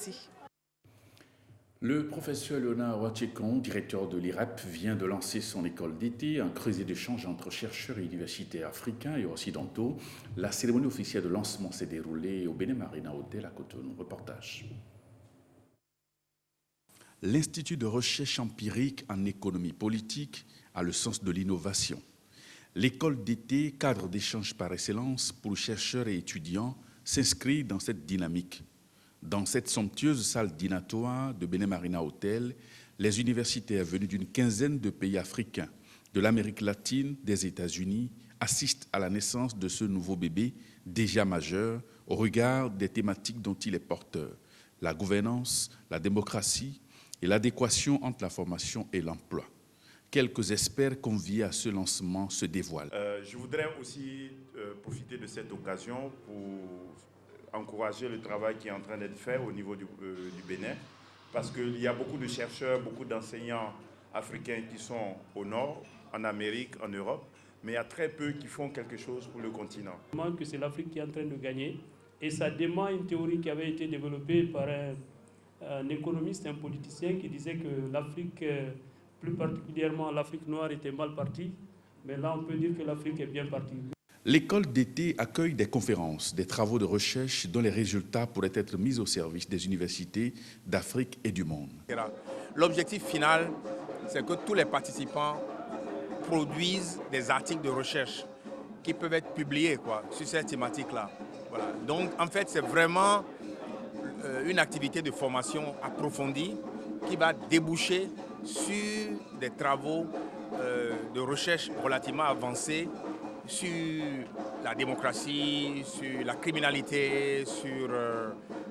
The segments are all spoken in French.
Merci. Le professeur Léonard Ouachekon, directeur de l'IREP, vient de lancer son école d'été, un creuset d'échange entre chercheurs et universitaires africains et occidentaux. La cérémonie officielle de lancement s'est déroulée au Bénin Marina Hotel à Cotonou. Reportage. L'Institut de recherche empirique en économie politique a le sens de l'innovation. L'école d'été, cadre d'échange par excellence pour chercheurs et étudiants, s'inscrit dans cette dynamique. Dans cette somptueuse salle dînatoire de Bénin Marina Hotel, les universitaires venus d'une quinzaine de pays africains, de l'Amérique latine, des États-Unis, assistent à la naissance de ce nouveau bébé, déjà majeur, au regard des thématiques dont il est porteur, la gouvernance, la démocratie et l'adéquation entre la formation et l'emploi. Quelques experts conviés à ce lancement se dévoilent. Je voudrais aussi profiter de cette occasion pour encourager le travail qui est en train d'être fait au niveau du Bénin, parce qu'il y a beaucoup de chercheurs, beaucoup d'enseignants africains qui sont au nord, en Amérique, en Europe, mais il y a très peu qui font quelque chose pour le continent. Que c'est l'Afrique qui est en train de gagner, et ça dément une théorie qui avait été développée par un économiste, un politicien, qui disait que l'Afrique, plus particulièrement l'Afrique noire, était mal partie, mais là on peut dire que l'Afrique est bien partie. L'école d'été accueille des conférences, des travaux de recherche dont les résultats pourraient être mis au service des universités d'Afrique et du monde. L'objectif final, c'est que tous les participants produisent des articles de recherche qui peuvent être publiés sur cette thématique-là. Voilà. Donc en fait, c'est vraiment une activité de formation approfondie qui va déboucher sur des travaux de recherche relativement avancés sur la démocratie, sur la criminalité, sur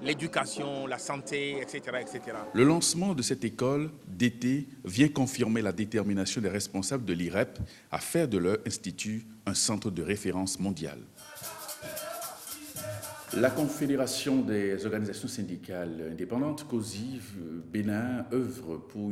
l'éducation, la santé, etc., etc. Le lancement de cette école d'été vient confirmer la détermination des responsables de l'IREP à faire de leur institut un centre de référence mondial. La Confédération des organisations syndicales indépendantes, COSIV Bénin, œuvre pour